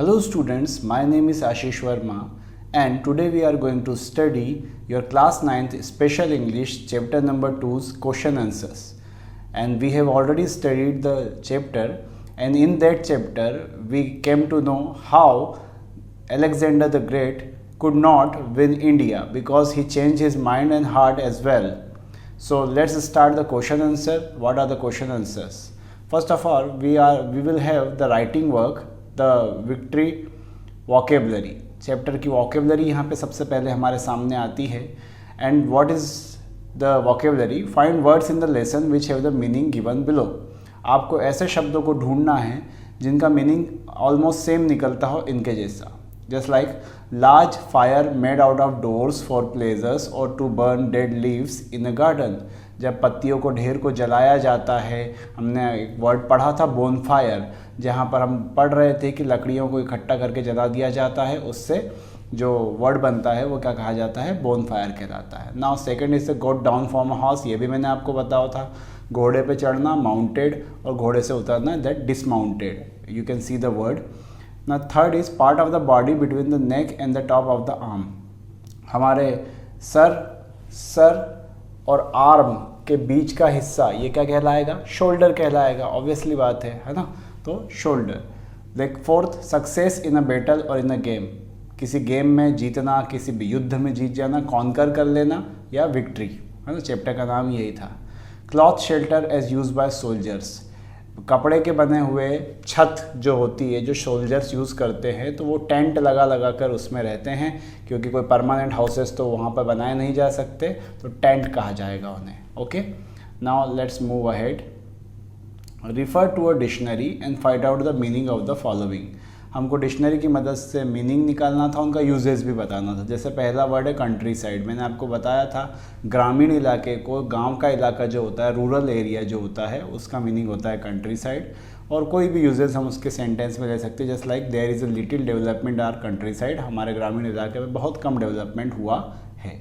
Hello students, my name is Ashish Verma and today we are going to study your class 9th special English chapter number 2's question answers. And we have already studied the chapter, and in that chapter we came to know how Alexander the Great could not win India because he changed his mind and heart as well. So let's start the question answer. What are the question answers? First of all, we will have the writing work, the victory vocabulary. Chapter की vocabulary यहाँ पे सबसे पहले हमारे सामने आती है. And what is the vocabulary? Find words in the lesson which have the meaning given below. आपको ऐसे शब्दों को ढूंढना है जिनका मीनिंग ऑलमोस्ट सेम निकलता हो इनके जैसा. Just like large fire made out of doors for pleasures और to burn dead leaves in a garden. जब पत्तियों को ढेर को जलाया जाता है, हमने एक वर्ड पढ़ा था बोन फायर, जहाँ पर हम पढ़ रहे थे कि लकड़ियों को इकट्ठा करके जला दिया जाता है, उससे जो वर्ड बनता है वो क्या कहा जाता है, बोन फायर कहलाता है. Now second is the got down from a horse. ये भी मैंने आपको बताया था. घोड़े पे चढ़ना माउंटेड और घोड़े से उतरना that dismounted. You can see the word. Now third is part of the body between the neck and the top of the arm. हमारे सर और आर्म के बीच का हिस्सा ये क्या कहलाएगा, शोल्डर कहलाएगा. ऑब्वियसली बात है ना. तो shoulder. Like fourth, success in a battle और इन अ गेम. किसी गेम में जीतना, किसी भी युद्ध में जीत जाना, कॉन्कर कर लेना या विक्ट्री, है ना. चैप्टर का नाम यही था. Cloth shelter as use by soldiers. कपड़े के बने हुए छत जो होती है, जो सोल्जर्स यूज़ करते हैं, तो वो टेंट लगा कर उसमें रहते हैं, क्योंकि कोई परमानेंट हाउसेस तो वहाँ पर बनाए नहीं जा सकते, तो टेंट कहा जाएगा उन्हें. Okay, now let's move ahead. Refer to a dictionary and find out the meaning of the following. हमको डिक्शनरी की मदद से मीनिंग निकालना था, उनका यूजेस भी बताना था. जैसे पहला वर्ड है कंट्री साइड. मैंने आपको बताया था ग्रामीण इलाके को, गांव का इलाका जो होता है, रूरल एरिया जो होता है, उसका मीनिंग होता है कंट्री साइड. और कोई भी यूजेस हम उसके सेंटेंस में ले सकते हैं. Just like there is a little development our country side. हमारे ग्रामीण इलाके में बहुत कम डेवलपमेंट हुआ है.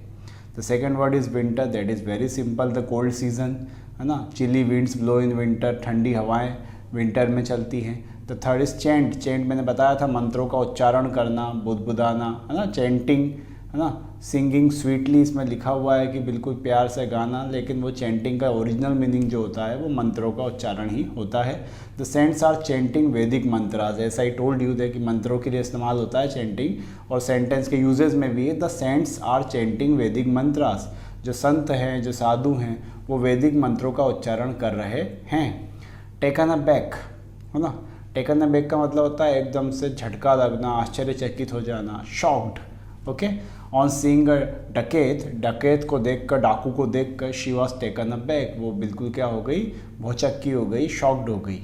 The second word is winter. That is very simple, the cold season, है ना. Chilly winds blow in winter. ठंडी हवाएं विंटर में चलती हैं. The third is chant. Chant मैंने बताया था मंत्रों का उच्चारण करना, बुदबुदाना, है ना. चेंटिंग, है ना. सिंगिंग स्वीटली इसमें लिखा हुआ है कि बिल्कुल प्यार से गाना, लेकिन वो चेंटिंग का ओरिजिनल मीनिंग जो होता है वो मंत्रों का उच्चारण ही होता है. द सेंट्स आर चेंटिंग वैदिक मंत्रास. ऐसा ही टोल्ड यू दे कि मंत्रों के लिए इस्तेमाल होता है चेंटिंग, और सेंटेंस के यूजेज में भी द सेंट्स आर चेंटिंग वैदिक मंत्रास. जो संत हैं, जो साधु हैं, वो वैदिक मंत्रों का उच्चारण कर रहे हैं. टेकन अ बैक, है ना. टेकन अ बैक का मतलब होता है एकदम से झटका लगना, आश्चर्यचकित हो जाना, shocked. Okay. On seeing a डकैत को देखकर, डाकू को देखकर, she was taken a back. वो बिल्कुल क्या हो गई, भौचक्की हो गई, शॉक्ड हो गई.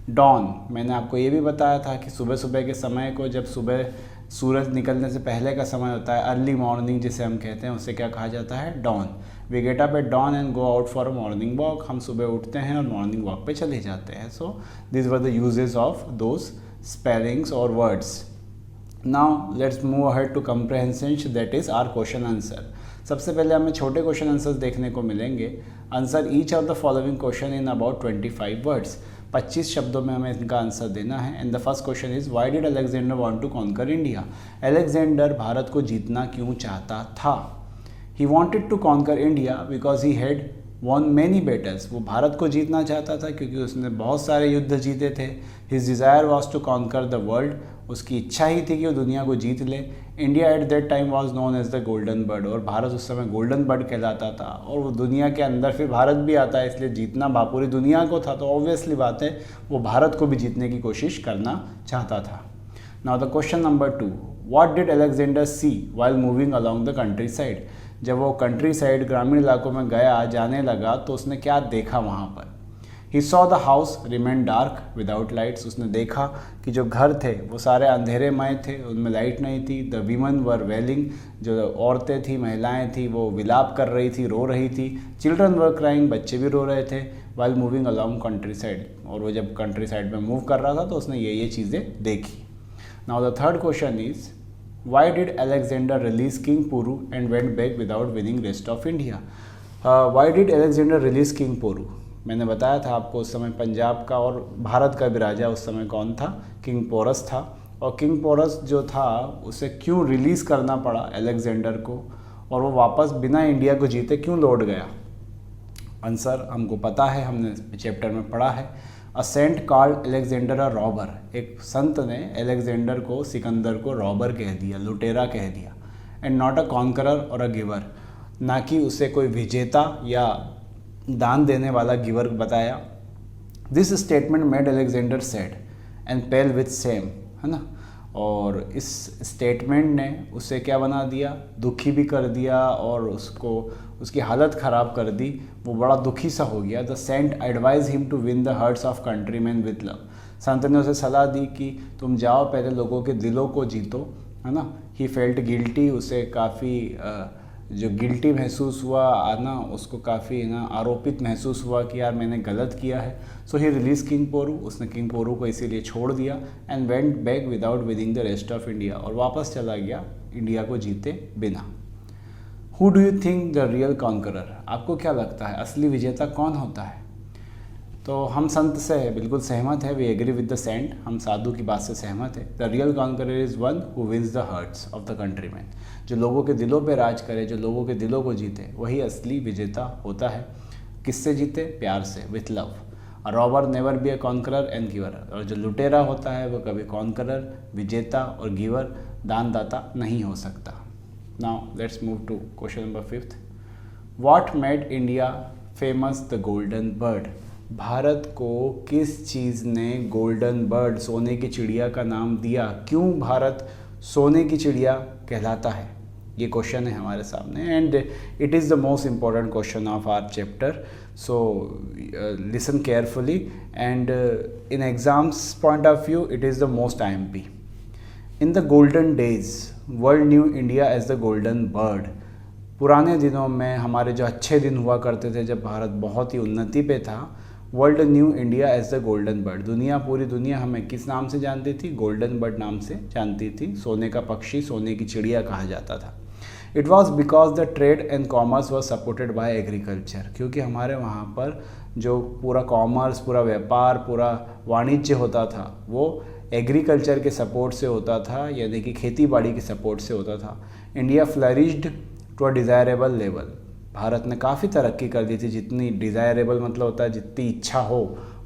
डॉन, मैंने आपको ये भी बताया था कि सुबह सुबह के समय को, जब सुबह सूरज निकलने से पहले का समय होता है, अर्ली मॉर्निंग जिसे हम कहते हैं, उसे क्या कहा जाता है, dawn. We get up at dawn and go out for a morning walk. हम सुबह उठते हैं और मॉर्निंग वॉक पे चले जाते हैं. So this were the usages of those spellings और words. Now let's move ahead to comprehension, that is our question answer. सबसे पहले हमें छोटे क्वेश्चन आंसर्स देखने को मिलेंगे. Answer each of the following question in about 25 words. 25 शब्दों में हमें इनका आंसर देना है. And the first question is why did Alexander want to conquer India. Alexander भारत को जीतना क्यों चाहता था. He wanted to conquer India because he had won many battles. वो भारत को जीतना चाहता था क्योंकि उसने बहुत सारे युद्ध जीते थे. His desire was to conquer the world. उसकी इच्छा ही थी कि वो दुनिया को जीत ले. India at that time was known as the golden bird. और भारत उस समय गोल्डन बर्ड कहलाता था. और वो दुनिया के अंदर फिर भारत भी आता है, इसलिए जीतना पूरी दुनिया को था. तो ऑब्वियसली बात है वो भारत को भी जीतने की कोशिश करना चाहता था. Now the question number 2, what did Alexander see while moving along the countryside. जब वो कंट्री साइड ग्रामीण इलाकों में जाने लगा तो उसने क्या देखा वहाँ पर. He saw the house remain dark without lights. उसने देखा कि जो घर थे वो सारे अंधेरेमय थे, उनमें लाइट नहीं थी. द वीमन वर वेलिंग. जो औरतें थी, महिलाएं थी, वो विलाप कर रही थी, रो रही थी. Children were crying. बच्चे भी रो रहे थे. While moving along country side. और वो जब कंट्री साइड में मूव कर रहा था तो उसने ये चीज़ें देखी. Now the third question is why did Alexander release King Puru and went back without winning rest of India. Why did Alexander release King Puru. मैंने बताया था आपको उस समय पंजाब का और भारत का भी राजा उस समय कौन था, किंग पोरस था. और किंग पोरस जो था उसे क्यों रिलीज़ करना पड़ा अलेक्जेंडर को, और वो वापस बिना इंडिया को जीते क्यों लौट गया? आंसर हमको पता है, हमने चैप्टर में पढ़ा है। A saint called Alexander a robber, एक संत ने अलेक्जेंडर को, सिकंदर को रॉबर कह दिया, लुटेरा कह दिया। एंड नॉट अ कॉन्करर और अ गिवर, ना कि उसे कोई विजेता या दान देने वाला गिवर बताया। This statement made Alexander sad and pale with same, है ना। और इस स्टेटमेंट ने उसे क्या बना दिया, दुखी भी कर दिया और उसको उसकी हालत ख़राब कर दी, वो बड़ा दुखी सा हो गया। The saint advise him to win the hearts of countryman with love, संत ने उसे सलाह दी कि तुम जाओ पहले लोगों के दिलों को जीतो, है ना। ही फेल्ट गिल्टी, उसे काफ़ी जो गिल्टी महसूस हुआ ना, उसको काफ़ी ना आरोपित महसूस हुआ कि यार मैंने गलत किया है। सो ही रिलीज किंग पोरू, उसने किंग पोरू को इसीलिए छोड़ दिया। And went back without winning the rest of India, और वापस चला गया इंडिया को जीते बिना। Who do you think the real conqueror, आपको क्या लगता है असली विजेता कौन होता है? तो हम संत से बिल्कुल सहमत है, we agree with the saint, हम साधु की बात से सहमत है। The real conqueror is one who wins the hearts of the countryman, जो लोगों के दिलों पे राज करे, जो लोगों के दिलों को जीते, वही असली विजेता होता है। किससे जीते? प्यार से, with love. Robber never be a conqueror and giver, और जो लुटेरा होता है वो कभी कॉन्करर, विजेता और गिवर, दानदाता नहीं हो सकता। Now let's move to question number 5th। What made India famous the golden bird, Bharat को किस चीज़ ने गोल्डन बर्ड, सोने की चिड़िया का नाम दिया? क्यों भारत सोने की चिड़िया कहलाता है? ये क्वेश्चन है हमारे सामने, and it is the most important question of our chapter. So listen carefully, and in exams point of view it is the most IMP। In the golden days world knew India as the golden bird, पुराने दिनों में हमारे जो अच्छे दिन हुआ करते थे, जब भारत बहुत ही उन्नति पे था, world knew India as the golden bird, पूरी दुनिया हमें किस नाम से जानती थी? गोल्डन बर्ड नाम से जानती थी। सोने का पक्षी, सोने की चिड़िया कहा जाता था। It was because the trade and commerce was supported by agriculture, क्योंकि हमारे वहाँ पर जो पूरा कॉमर्स, पूरा व्यापार, पूरा वाणिज्य होता था वो एग्रीकल्चर के सपोर्ट से होता था, यानी कि खेती बाड़ी के सपोर्ट से होता था। India flourished to a desirable level, भारत ने काफ़ी तरक्की कर दी थी। जितनी डिज़ायरेबल मतलब होता है जितनी इच्छा हो,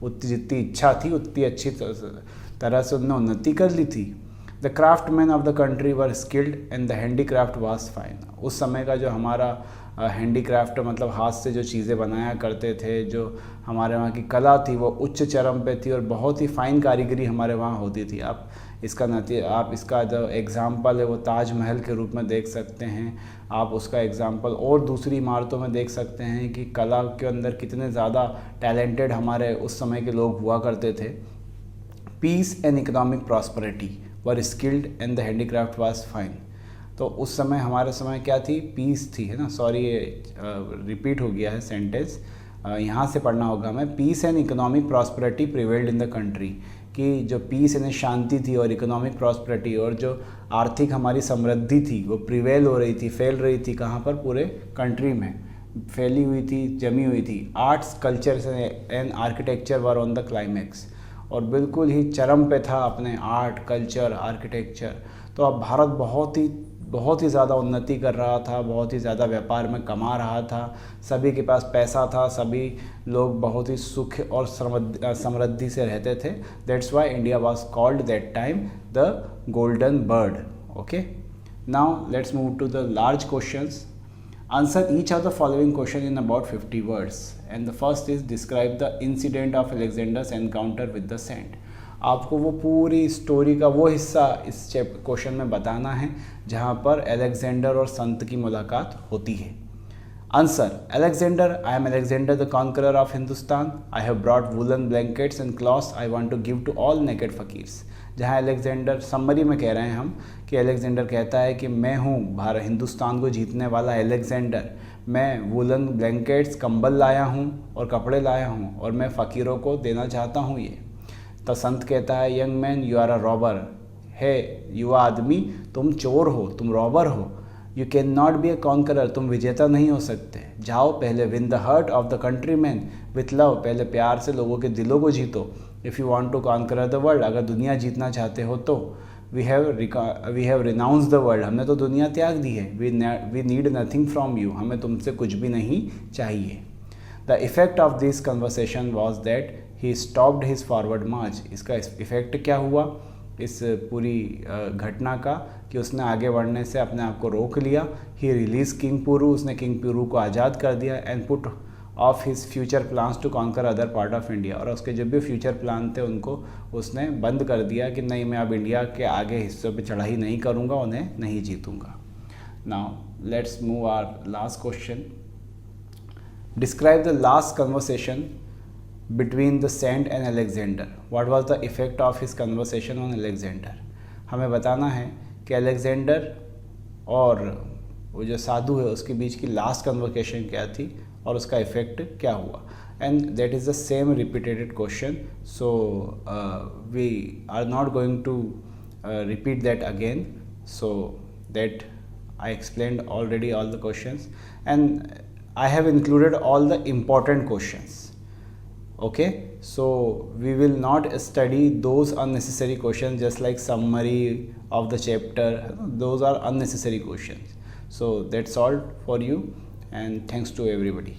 उतनी जितनी इच्छा थी उतनी अच्छी तरह से उन्होंने उन्नति कर ली थी। The craftsman of the country were skilled and the handicraft was fine, उस समय का जो हमारा हैंडीक्राफ्ट मतलब हाथ से जो चीज़ें बनाया करते थे, जो हमारे वहाँ की कला थी वो उच्च चरम पे थी और बहुत ही फाइन कारीगरी हमारे वहाँ होती थी। आप इसका जो एग्ज़ाम्पल है वो ताजमहल के रूप में देख सकते हैं। आप उसका एग्ज़ाम्पल और दूसरी इमारतों में देख सकते हैं कि कला के अंदर कितने ज़्यादा टैलेंटेड हमारे उस समय के लोग हुआ करते थे। Peace and economic prosperity were skilled and the handicraft was fine, तो उस समय हमारे समय क्या थी? पीस थी, है ना। सॉरी, ये रिपीट हो गया है सेंटेंस, यहाँ से पढ़ना होगा हमें। Peace and economic prosperity prevailed in the country, कि जो पीस यानी शांति थी और इकोनॉमिक प्रॉस्पेरिटी और जो आर्थिक हमारी समृद्धि थी वो प्रिवेल हो रही थी, फैल रही थी। कहाँ पर? पूरे कंट्री में फैली हुई थी, जमी हुई थी। Arts, culture and architecture were on the climax, और बिल्कुल ही चरम पे था अपने आर्ट, कल्चर, आर्किटेक्चर। तो अब भारत बहुत ही ज़्यादा उन्नति कर रहा था, बहुत ही ज़्यादा व्यापार में कमा रहा था, सभी के पास पैसा था, सभी लोग बहुत ही सुख और समृद्धि से रहते थे। That's why India was called that time the golden bird. Okay, now let's move to the large questions. Answer each of the following question in about 50 words, and the first is describe the incident of Alexander's encounter with the saint. आपको वो पूरी story का वो हिस्सा इस question में बताना है जहाँ पर अलेक्जेंडर और संत की मुलाकात होती है। Answer: Alexander, I am Alexander the conqueror of Hindustan. I have brought woolen blankets and cloths I want to give to all naked fakirs. जहाँ अलेक्जेंडर, समरी में कह रहे हैं हम कि अलेक्जेंडर कहता है कि मैं हूँ भारत हिंदुस्तान को जीतने वाला अलेक्जेंडर, मैं वुलन ब्लैंकेट्स, कंबल लाया हूँ और कपड़े लाया हूँ और मैं फ़कीरों को देना चाहता हूँ ये। तो संत कहता है, young man you are a robber, है युवा आदमी तुम चोर हो, तुम रॉबर हो। You can not be a conqueror, तुम विजेता नहीं हो सकते। जाओ पहले win the heart of the country man with love, पहले प्यार से लोगों के दिलों को जीतो। If you want to conqueror the world, अगर दुनिया जीतना चाहते हो तो we have renounce the world, हमने तो दुनिया त्याग दी है. We need nothing from you, हमें तुमसे कुछ भी नहीं चाहिए. The effect of this conversation was that he stopped his forward march. इसका इफेक्ट क्या हुआ इस पूरी घटना का कि उसने आगे बढ़ने से अपने आप को रोक लिया. ही रिलीज किंग पुरू, उसने किंग पुरू को आज़ाद कर दिया. And put off his future plans to conquer other part of India, और उसके जो भी फ्यूचर प्लान थे उनको उसने बंद कर दिया कि नहीं, मैं अब इंडिया के आगे हिस्सों पे चढ़ाई नहीं करूँगा, उन्हें नहीं जीतूँगा. Now let's move our last question. Describe the last conversation between the Saint and Alexander. What was the effect of his conversation on Alexander? हमें बताना है कि अलेक्जेंडर और वो जो साधु है उसके बीच की लास्ट कन्वर्सेशन क्या थी और उसका इफेक्ट क्या हुआ. And that is the same repeated question, so we are not going to repeat that again, so that I explained already all the questions and I have included all the important questions. Okay, so we will not study those unnecessary questions just like summary of the chapter. Those are unnecessary questions. So that's all for you, and thanks to everybody.